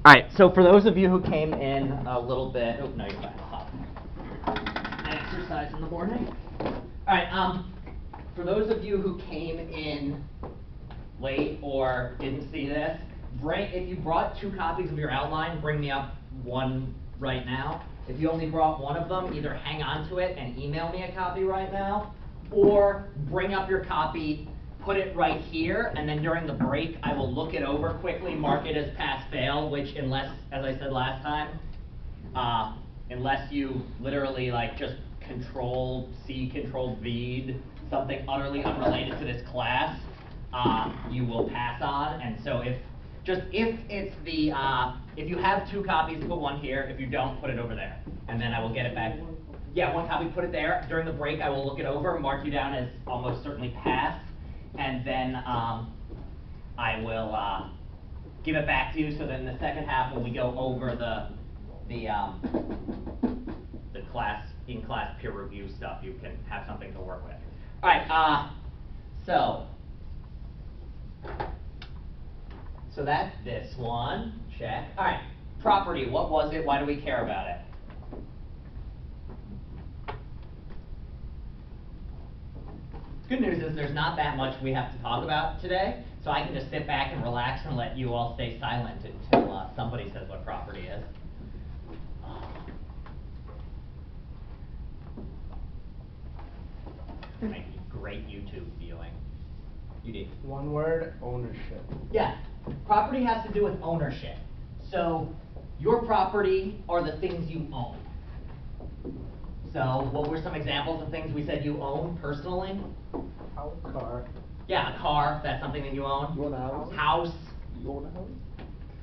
All right, so for those of you who came in a little bit, oh, no, you're fine. An exercise in the morning. All right, for those of you who came in late or didn't see this, if you brought 2 copies of your outline, bring me up one right now. If you only brought one of them, either hang on to it and email me a copy right now, or bring up your copy, put it right here, and then during the break, I will look it over quickly, mark it as pass-fail, which unless, as I said last time, unless you literally like just Control-C, Control-V, something utterly unrelated to this class, you will pass on. And so if you have 2 copies, put one here. If you don't, put it over there, and then I will get it back. Yeah, 1 copy, put it there. During the break, I will look it over, mark you down as almost certainly passed, and then I will give it back to you. So then the second half, when we go over the class in-class peer review stuff, you can have something to work with. All right, so that's this one. Check. All right, property. What was it? Why do we care about it? Good news is there's not that much we have to talk about today, so I can just sit back and relax and let you all stay silent until somebody says what property is. Might be great YouTube viewing. You did. One word, ownership. Yeah, property has to do with ownership. So your property are the things you own. So what were some examples of things we said you own personally? House, car. Yeah, a car, that's something that you own. You own a house? House. You own a house?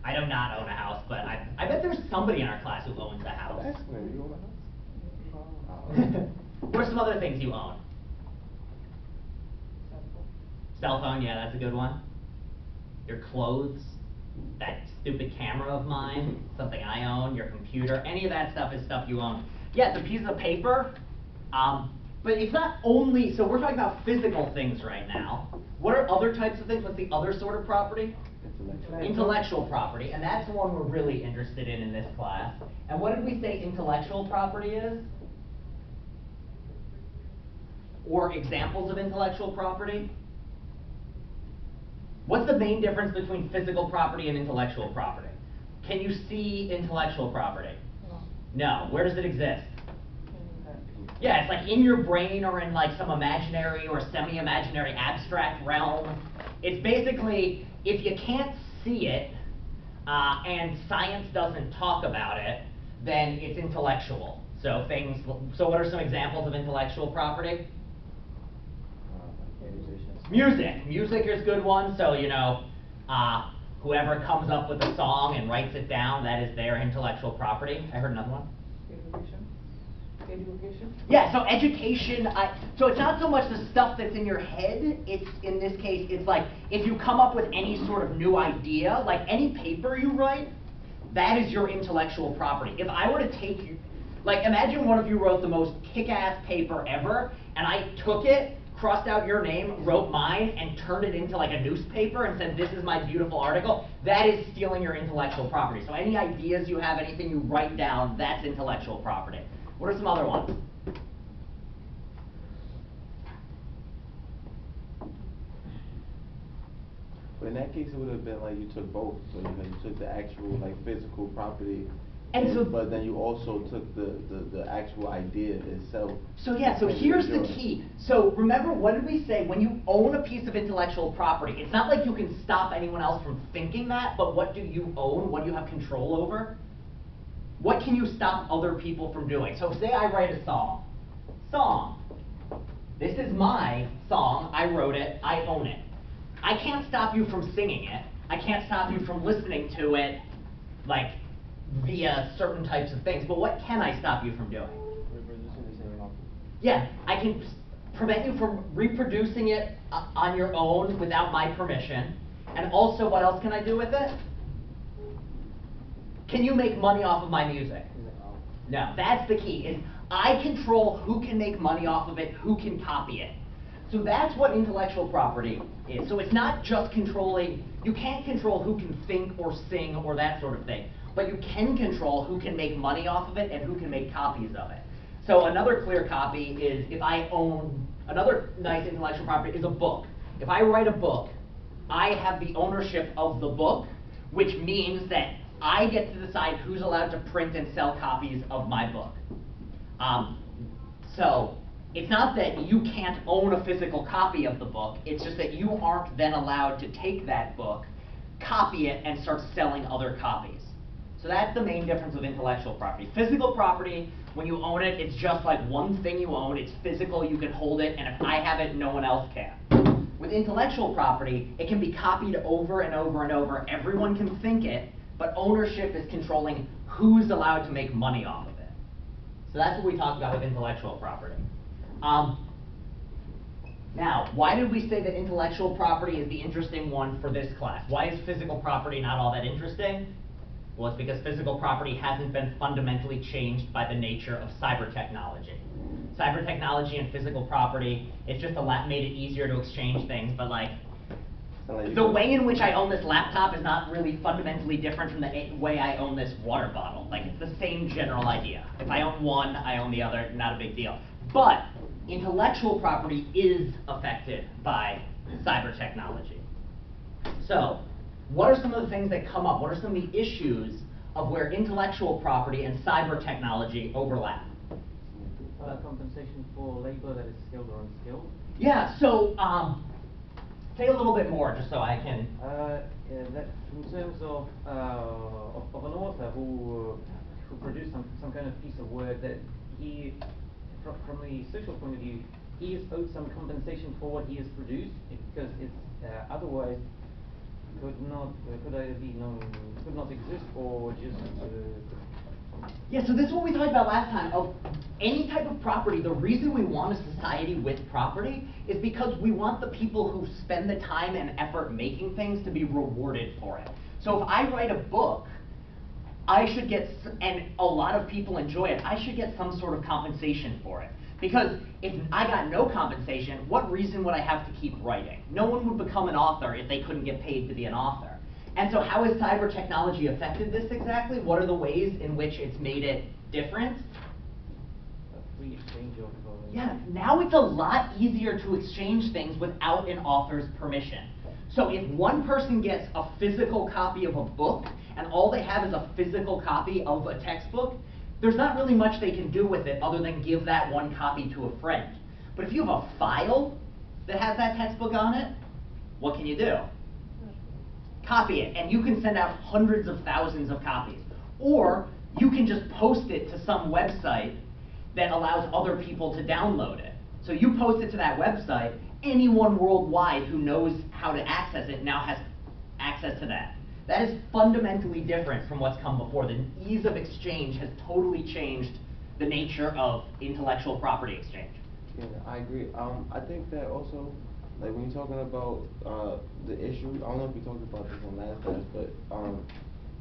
I do not own a house, but I bet there's somebody in our class who owns a house. Ask me, you own a house? What are some other things you own? Cell phone, yeah, that's a good one. Your clothes, that stupid camera of mine, something I own, your computer, any of that stuff is stuff you own. Yeah, it's a piece of paper, but it's not only, so we're talking about physical things right now. What are other types of things? What's the other sort of property? Intellectual property, and that's the one we're really interested in this class. And what did we say intellectual property is? Or examples of intellectual property? What's the main difference between physical property and intellectual property? Can you see intellectual property? No. Where does it exist? Yeah, it's like in your brain or in like some imaginary or semi-imaginary abstract realm. It's basically, if you can't see it and science doesn't talk about it, then it's intellectual. So what are some examples of intellectual property? Music is a good one. So, you know, whoever comes up with a song and writes it down, that is their intellectual property. I heard another one. Education? Yeah, so education, so it's not so much the stuff that's in your head, it's, in this case, it's like, if you come up with any sort of new idea, like any paper you write, that is your intellectual property. If I were to take you, like imagine one of you wrote the most kick-ass paper ever, and I took it, crossed out your name, wrote mine, and turned it into like a newspaper and said, this is my beautiful article, that is stealing your intellectual property. So any ideas you have, anything you write down, that's intellectual property. What are some other ones? But in that case, it would have been like you took both. So you took the actual like physical property, And so, but then you also took the actual idea itself. So yeah, so here's the key. So remember, what did we say? When you own a piece of intellectual property, it's not like you can stop anyone else from thinking that, but what do you own? What do you have control over? What can you stop other people from doing? So say I write a song. Song. This is my song. I wrote it. I own it. I can't stop you from singing it. I can't stop you from listening to it, like, via certain types of things. But what can I stop you from doing? Reproducing the same novel. Yeah, I can prevent you from reproducing it on your own without my permission. And also, what else can I do with it? Can you make money off of my music? No, that's the key. Is I control who can make money off of it, who can copy it. So that's what intellectual property is. So it's not just controlling, you can't control who can think or sing or that sort of thing, but you can control who can make money off of it and who can make copies of it. So another clear copy is if I own, another nice intellectual property is a book. If I write a book, I have the ownership of the book, which means that I get to decide who's allowed to print and sell copies of my book. So it's not that you can't own a physical copy of the book, it's just that you aren't then allowed to take that book, copy it, and start selling other copies. So that's the main difference with intellectual property. Physical property, when you own it, it's just like one thing you own, it's physical, you can hold it, and if I have it, no one else can. With intellectual property, it can be copied over and over and over, everyone can think it, but ownership is controlling who's allowed to make money off of it. So that's what we talked about with intellectual property. Now, why did we say that intellectual property is the interesting one for this class? Why is physical property not all that interesting? Well, it's because physical property hasn't been fundamentally changed by the nature of cyber technology. Cyber technology and physical property, it's just made it easier to exchange things, but like, the way in which I own this laptop is not really fundamentally different from the way I own this water bottle. Like, it's the same general idea. If I own one, I own the other, not a big deal. But intellectual property is affected by cyber technology. So, what are some of the things that come up? What are some of the issues of where intellectual property and cyber technology overlap? Compensation for labor that is skilled or unskilled? Yeah, so say a little bit more, just so I can. That in terms of an author who produced some kind of piece of work that he, from the social point of view, he is owed some compensation for what he has produced, because it's otherwise could not exist, or just. Yeah, so this is what we talked about last time. Of any type of property, the reason we want a society with property is because we want the people who spend the time and effort making things to be rewarded for it. So if I write a book, I should get, and a lot of people enjoy it, I should get some sort of compensation for it. Because if I got no compensation, what reason would I have to keep writing? No one would become an author if they couldn't get paid to be an author. And so how has cyber technology affected this exactly? What are the ways in which it's made it different? Free exchange of. Yeah, now it's a lot easier to exchange things without an author's permission. So if one person gets a physical copy of a book, and all they have is a physical copy of a textbook, there's not really much they can do with it other than give that one copy to a friend. But if you have a file that has that textbook on it, what can you do? Copy it, and you can send out hundreds of thousands of copies. Or you can just post it to some website that allows other people to download it. So you post it to that website, anyone worldwide who knows how to access it now has access to that. That is fundamentally different from what's come before. The ease of exchange has totally changed the nature of intellectual property exchange. Yeah, I agree. I think that also, like when you're talking about the issue, I don't know if we talked about this on last class, but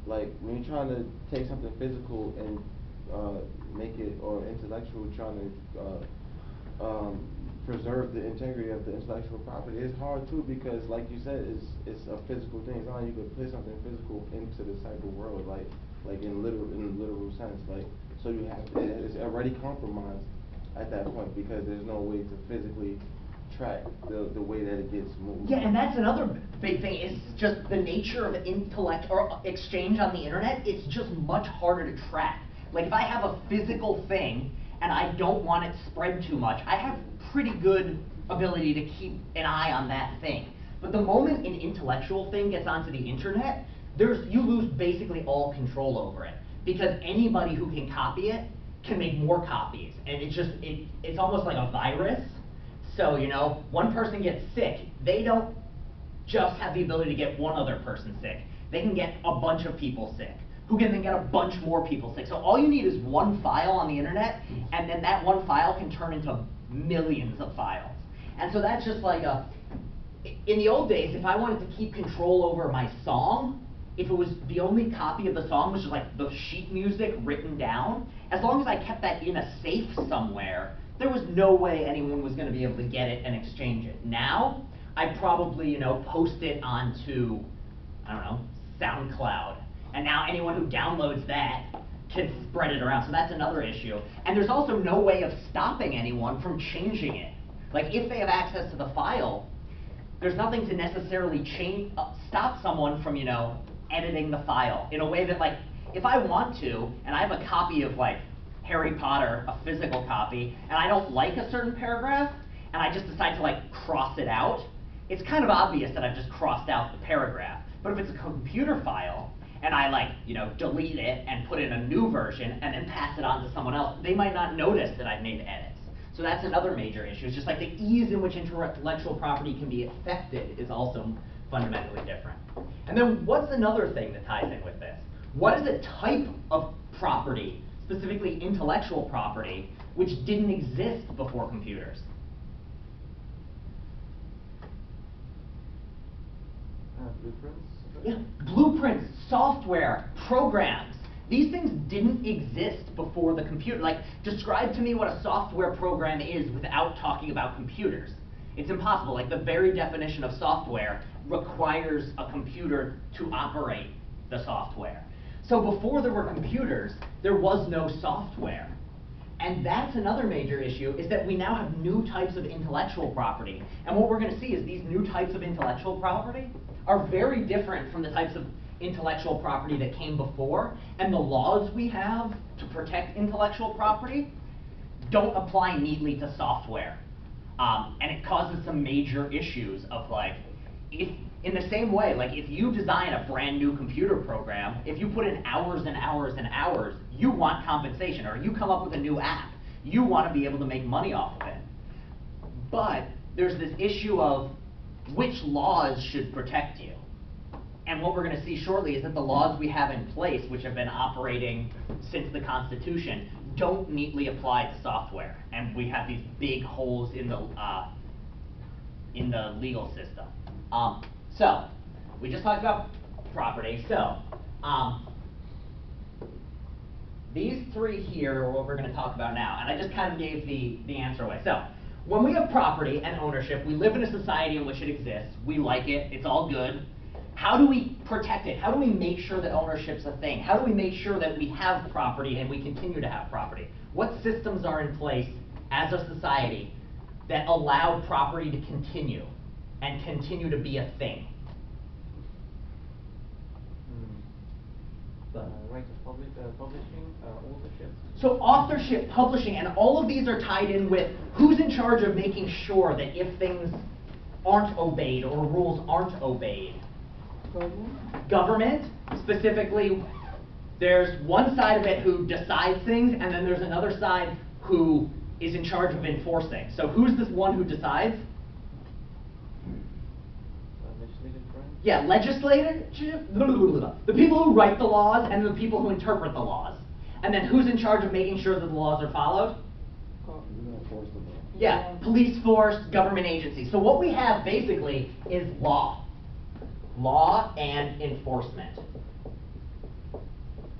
like when you're trying to take something physical and make it, or intellectual, trying to preserve the integrity of the intellectual property, it's hard too, because like you said, it's a physical thing. It's not like you could put something physical into the cyber world, like in literal sense. Like, so you have to, it's already compromised at that point, because there's no way to physically track the way that it gets moved. Yeah, and that's another big thing, is just the nature of intellect or exchange on the internet. It's just much harder to track. Like if I have a physical thing and I don't want it spread too much, I have pretty good ability to keep an eye on that thing. But the moment an intellectual thing gets onto the internet, you lose basically all control over it, because anybody who can copy it can make more copies, and it's almost like a virus. So, you know, one person gets sick, they don't just have the ability to get one other person sick. They can get a bunch of people sick, who can then get a bunch more people sick. So all you need is one file on the internet, and then that one file can turn into millions of files. And so that's just like in the old days, if I wanted to keep control over my song, if it was the only copy of the song was just like the sheet music written down, as long as I kept that in a safe somewhere, there was no way anyone was going to be able to get it and exchange it. Now, I probably, you know, post it onto, I don't know, SoundCloud. And now anyone who downloads that can spread it around. So that's another issue. And there's also no way of stopping anyone from changing it. Like if they have access to the file, there's nothing to necessarily stop someone from, you know, editing the file in a way that, like, if I want to, and I have a copy of, like, Harry Potter, a physical copy, and I don't like a certain paragraph, and I just decide to, like, cross it out, it's kind of obvious that I've just crossed out the paragraph. But if it's a computer file, and I, like, you know, delete it and put in a new version and then pass it on to someone else, they might not notice that I've made edits. So that's another major issue. It's just like the ease in which intellectual property can be affected is also fundamentally different. And then what's another thing that ties in with this? What is a type of property, specifically intellectual property, which didn't exist before computers? Blueprints? Yeah, blueprints, software, programs. These things didn't exist before the computer. Like, describe to me what a software program is without talking about computers. It's impossible. Like, the very definition of software requires a computer to operate the software. So before there were computers, there was no software. And that's another major issue, is that we now have new types of intellectual property. And what we're going to see is these new types of intellectual property are very different from the types of intellectual property that came before, and the laws we have to protect intellectual property don't apply neatly to software. And it causes some major issues of, like, if, in the same way, like, if you design a brand new computer program, if you put in hours and hours and hours, you want compensation. Or you come up with a new app, you want to be able to make money off of it. But there's this issue of which laws should protect you. And what we're going to see shortly is that the laws we have in place, which have been operating since the Constitution, don't neatly apply to software. And we have these big holes in the legal system. So, we just talked about property. So, these three here are what we're going to talk about now. And I just kind of gave the answer away. So, when we have property and ownership, we live in a society in which it exists. We like it. It's all good. How do we protect it? How do we make sure that ownership's a thing? How do we make sure that we have property and we continue to have property? What systems are in place as a society that allow property to continue and continue to be a thing? Right of publishing, authorship. So authorship, publishing, and all of these are tied in with who's in charge of making sure that if things aren't obeyed or rules aren't obeyed. Government, specifically, there's one side of it who decides things, and then there's another side who is in charge of enforcing. So who's this one who decides? Legislative branch? Yeah, legislative, the people who write the laws and the people who interpret the laws. And then who's in charge of making sure that the laws are followed? Yeah, police force, government agencies. So what we have basically is law. Law and enforcement.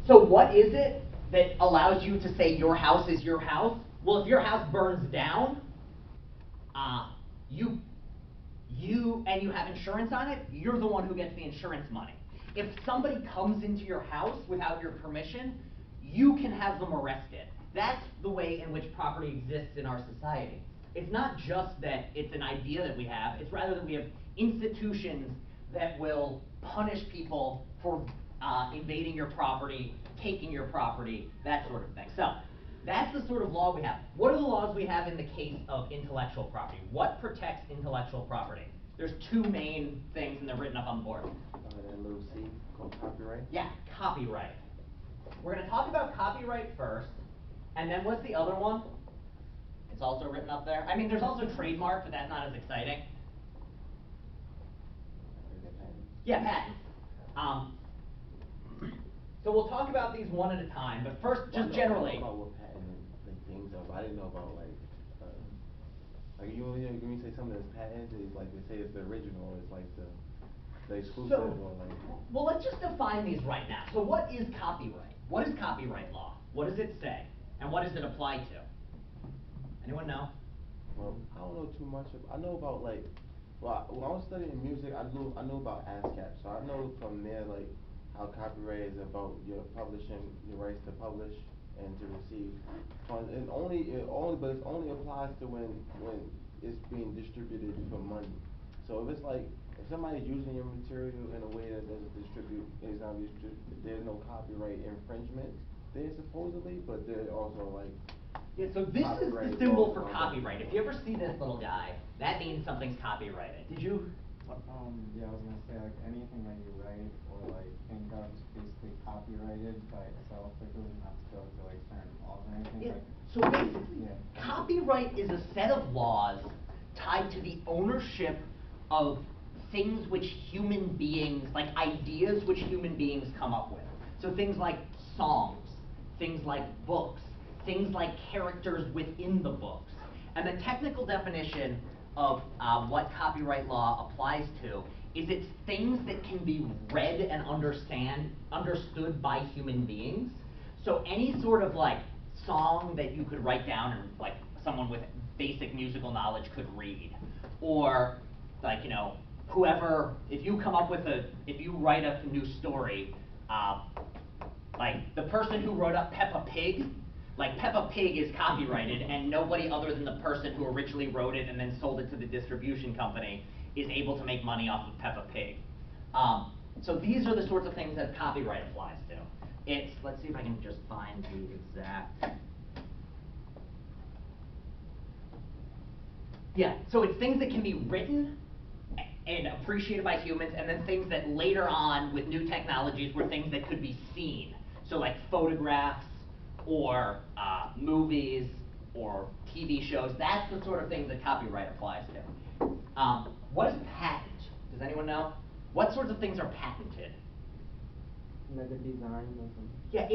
So what is it that allows you to say your house is your house? Well, if your house burns down, you have insurance on it, you're the one who gets the insurance money. If somebody comes into your house without your permission, you can have them arrested. That's the way in which property exists in our society. It's not just that it's an idea that we have, it's rather that we have institutions that will punish people for invading your property, taking your property, that sort of thing. So, that's the sort of law we have. What are the laws we have in the case of intellectual property? What protects intellectual property? There's two main things, and they're written up on the board. That little C called copyright? Yeah, copyright. We're going to talk about copyright first, and then what's the other one? It's also written up there. I mean, there's also trademark, but that's not as exciting. Yeah, patents. So we'll talk about these one at a time, but first, just generally. I know about what patent things are, but I didn't know about you when you say something that's patented, it's like they say it's the original, it's like the exclusive, or like. Well, let's just define these right now. So what is copyright? What is copyright law? What does it say? And what does it apply to? Anyone know? Well, I don't know too much. I know about like When I was studying music, I knew about ASCAP, so I know from there like how copyright is about your publishing, your rights to publish and to receive funds, and but it only applies to when it's being distributed for money. So if it's like if somebody's using your material in a way that doesn't distribute, there's no copyright infringement there supposedly, but there also like Yeah, so this is the copyright symbol laws for on copyright. If you ever see this little guy, that means something's copyrighted. Did you? Yeah, I was gonna say, like, anything that you write or, like, think of is basically copyrighted by itself, like, it doesn't have to go to, like, certain laws or anything, Yeah. like. So basically, Yeah. copyright is a set of laws tied to the ownership of things which human beings, like ideas which human beings come up with. So things like songs, things like books, things like characters within the books. And the technical definition of what copyright law applies to is it's things that can be read and understood by human beings. So any sort of like song that you could write down and like someone with basic musical knowledge could read, or like, you know, whoever, if you write a new story, like the person who wrote up Peppa Pig, like Peppa Pig is copyrighted and nobody other than the person who originally wrote it and then sold it to the distribution company is able to make money off of Peppa Pig. So these are the sorts of things that copyright applies to. Let's see if I can just find the exact. Yeah, so it's things that can be written and appreciated by humans, and then things that later on with new technologies were things that could be seen. So like photographs or movies or TV shows. That's the sort of thing that copyright applies to. What is patent? Does anyone know? What sorts of things are patented? Like a design or something. Yeah,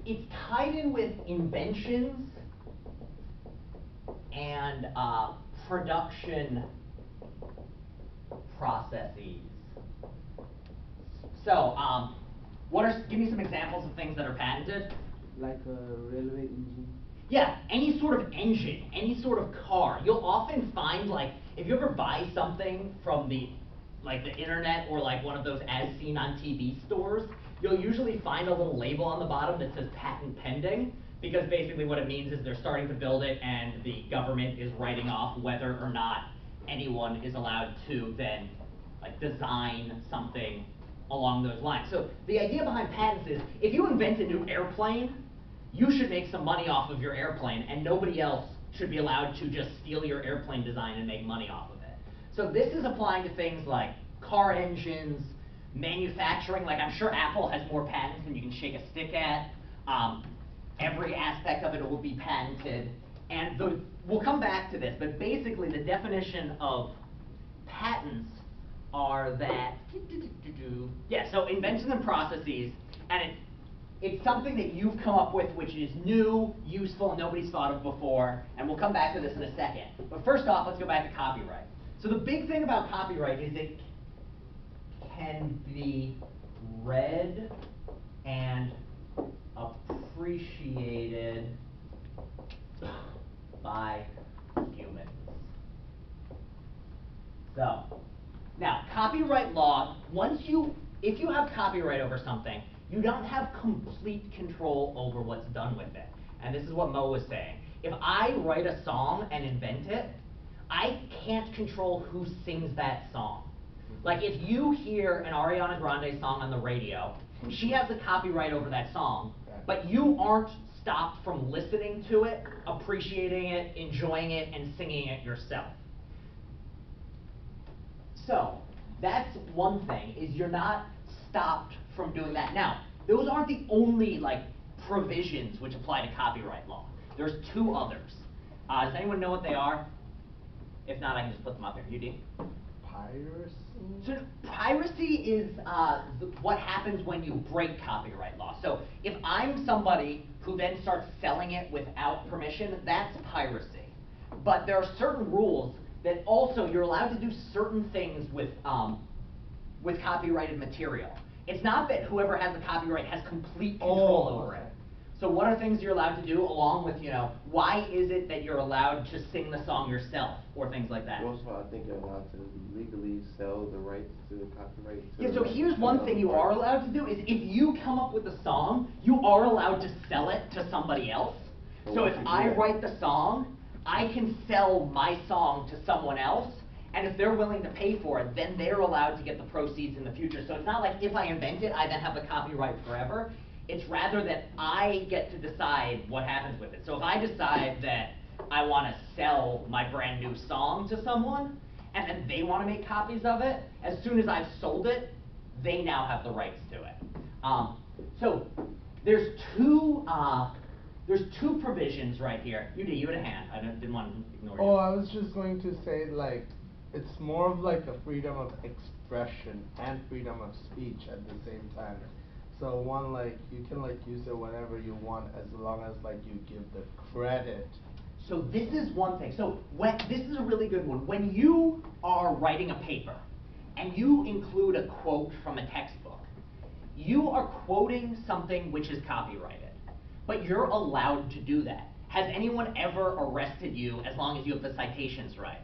it's tied in with inventions and production processes. So, give me some examples of things that are patented. Like a railway engine. Yeah, any sort of engine, any sort of car. You'll often find, like, if you ever buy something from the internet or like one of those as seen on TV stores, you'll usually find a little label on the bottom that says patent pending, because basically what it means is they're starting to build it and the government is writing off whether or not anyone is allowed to then like design something along those lines. So the idea behind patents is if you invent a new airplane, you should make some money off of your airplane and nobody else should be allowed to just steal your airplane design and make money off of it. So this is applying to things like car engines, manufacturing, like I'm sure Apple has more patents than you can shake a stick at. Every aspect of it will be patented. And we'll come back to this, but basically the definition of patents are that, yeah, so inventions and processes, and it's something that you've come up with which is new, useful, and nobody's thought of before, and we'll come back to this in a second. But first off, let's go back to copyright. So the big thing about copyright is it can be read and appreciated by humans. So, now, copyright law, if you have copyright over something, you don't have complete control over what's done with it. And this is what Mo was saying. If I write a song and invent it, I can't control who sings that song. Like if you hear an Ariana Grande song on the radio, she has the copyright over that song, but you aren't stopped from listening to it, appreciating it, enjoying it, and singing it yourself. So, that's one thing, is you're not stopped from doing that. Now, those aren't the only provisions which apply to copyright law. There's two others. Does anyone know what they are? If not, I can just put them up here. You do? Piracy? So piracy is what happens when you break copyright law. So if I'm somebody who then starts selling it without permission, that's piracy. But there are certain rules that also you're allowed to do certain things with copyrighted material. It's not that whoever has the copyright has complete control over it. So what are things you're allowed to do along with, why is it that you're allowed to sing the song yourself or things like that? Also, I think you're allowed to legally sell the rights to the copyright. Yeah, so here's one thing you are allowed to do is if you come up with a song, you are allowed to sell it to somebody else. But So once if you do I that- write the song, I can sell my song to someone else, and if they're willing to pay for it, then they're allowed to get the proceeds in the future. So it's not like if I invent it, I then have the copyright forever. It's rather that I get to decide what happens with it. So if I decide that I want to sell my brand new song to someone, and then they want to make copies of it, as soon as I've sold it, they now have the rights to it. So there's two provisions right here. You had a hand. I didn't want to ignore you. Oh, I was just going to say, like, it's more of like a freedom of expression and freedom of speech at the same time. So one, like, you can like use it whenever you want as long as like you give the credit. So this is one thing. So this is a really good one. When you are writing a paper and you include a quote from a textbook, you are quoting something which is copyrighted, but you're allowed to do that. Has anyone ever arrested you as long as you have the citations right?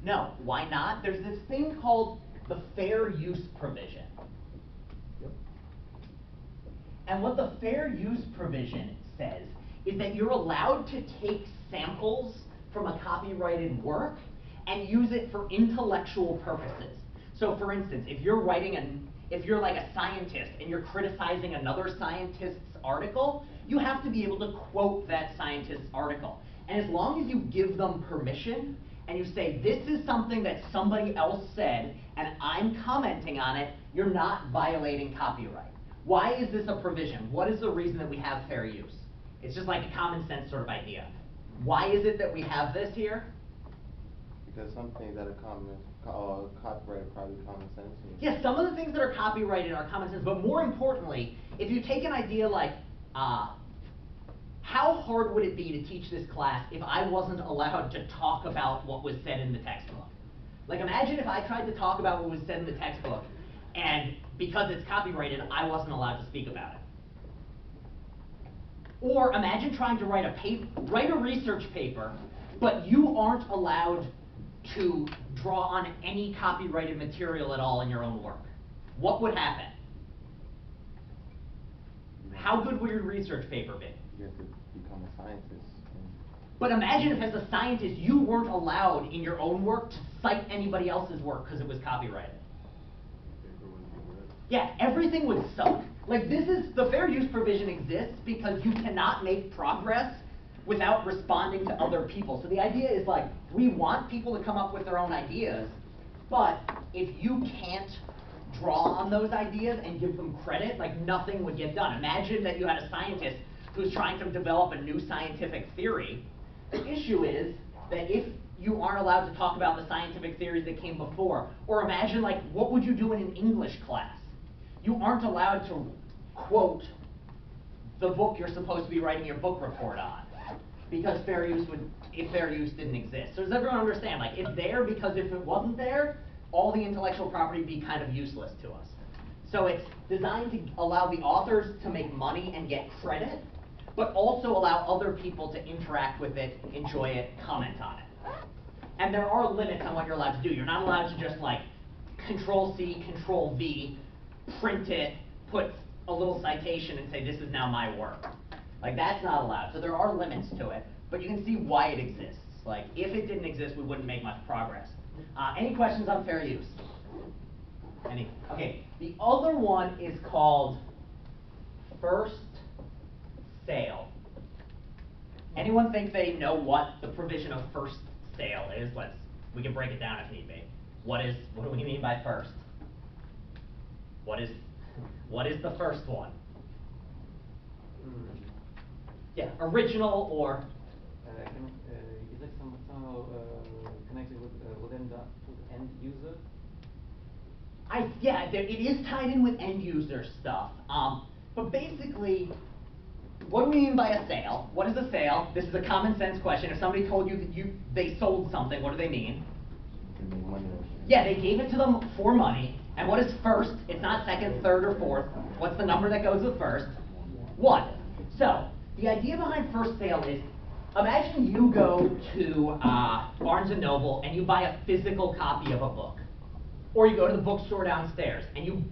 No. Why not? There's this thing called the fair use provision. Yep. And what the fair use provision says is that you're allowed to take samples from a copyrighted work and use it for intellectual purposes. So for instance, if you're like a scientist and you're criticizing another scientist's article, you have to be able to quote that scientist's article. And as long as you give them permission and you say, this is something that somebody else said and I'm commenting on it, you're not violating copyright. Why is this a provision? What is the reason that we have fair use? It's just like a common sense sort of idea. Why is it that we have this here? Because some things that are copyright are probably common sense. Yeah, some of the things that are copyrighted are common sense, but more importantly, if you take an idea like, how hard would it be to teach this class if I wasn't allowed to talk about what was said in the textbook? Like imagine if I tried to talk about what was said in the textbook, and because it's copyrighted, I wasn't allowed to speak about it. Or imagine trying to write a research paper, but you aren't allowed to draw on any copyrighted material at all in your own work. What would happen? How good would your research paper be? You have to become a scientist. But imagine if as a scientist you weren't allowed in your own work to cite anybody else's work because it was copyrighted. Yeah, everything would suck. Like the fair use provision exists because you cannot make progress without responding to other people. So the idea is like, we want people to come up with their own ideas, but if you can't draw on those ideas and give them credit, like nothing would get done. Imagine that you had a scientist who's trying to develop a new scientific theory. The issue is that if you aren't allowed to talk about the scientific theories that came before, or imagine like, what would you do in an English class? You aren't allowed to quote the book you're supposed to be writing your book report on, because if fair use didn't exist. So does everyone understand? Like, it's there because if it wasn't there, all the intellectual property would be kind of useless to us. So it's designed to allow the authors to make money and get credit, but also allow other people to interact with it, enjoy it, comment on it. And there are limits on what you're allowed to do. You're not allowed to just like Control-C, Control-V, print it, put a little citation and say, this is now my work. Like, that's not allowed. So there are limits to it, but you can see why it exists. Like, if it didn't exist, we wouldn't make much progress. Any questions on fair use? Any? Okay, the other one is called first sale. Anyone think they know what the provision of first sale is? We can break it down if need be. What do we mean by first? What is the first one? Yeah, original or? Is it somehow connected with end user? Yeah, it is tied in with end user stuff. But basically, what do we mean by a sale? What is a sale? This is a common sense question. If somebody told you that they sold something, what do they mean? Yeah, they gave it to them for money. And what is first? It's not second, third, or fourth. What's the number that goes with first? 1. So the idea behind first sale is, imagine you go to Barnes & Noble and you buy a physical copy of a book. Or you go to the bookstore downstairs and you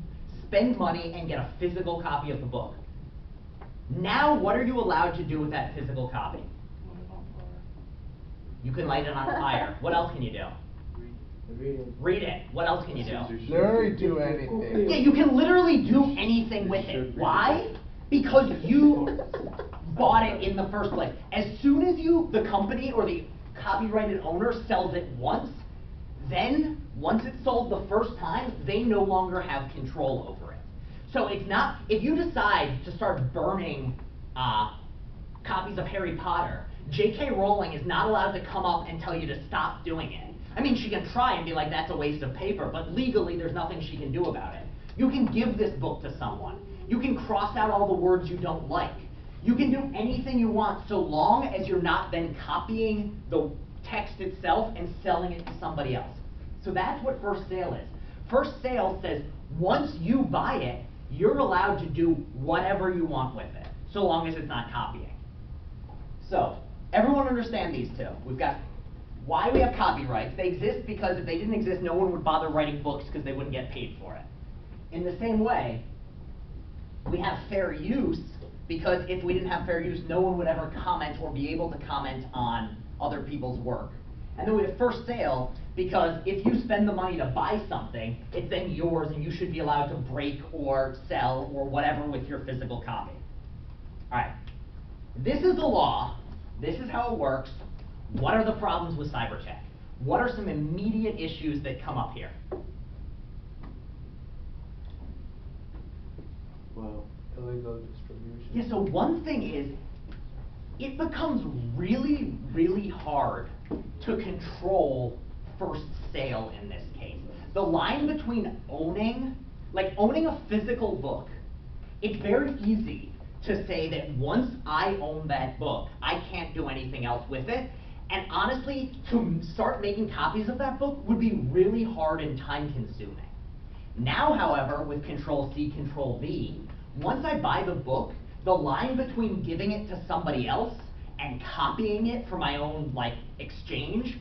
spend money and get a physical copy of the book. Now, what are you allowed to do with that physical copy? You can light it on fire. What else can you do? Read it. Read it. What else can you do? Literally do anything. Yeah, you can literally do anything with it. Why? Because you bought it in the first place. As soon as the company or the copyrighted owner sells it once, then once it's sold the first time, they no longer have control over it. So it's not, if you decide to start burning copies of Harry Potter, J.K. Rowling is not allowed to come up and tell you to stop doing it. I mean, she can try and be like, that's a waste of paper, but legally there's nothing she can do about it. You can give this book to someone. You can cross out all the words you don't like. You can do anything you want so long as you're not then copying the text itself and selling it to somebody else. So that's what first sale is. First sale says once you buy it, you're allowed to do whatever you want with it, so long as it's not copying. So everyone understand these two. We've got why we have copyrights. They exist because if they didn't exist, no one would bother writing books because they wouldn't get paid for it. In the same way, we have fair use because if we didn't have fair use, no one would ever comment or be able to comment on other people's work. And then we have first sale because if you spend the money to buy something, it's then yours and you should be allowed to break or sell or whatever with your physical copy. All right, this is the law. This is how it works. What are the problems with CyberCheck? What are some immediate issues that come up here? Well, Illegal distribution. Yeah, so one thing is, it becomes really, really hard to control first sale in this case. The line between owning a physical book, it's very easy to say that once I own that book, I can't do anything else with it. And honestly, to start making copies of that book would be really hard and time consuming. Now, however, with Control-C, Control-V, once I buy the book, the line between giving it to somebody else and copying it for my own exchange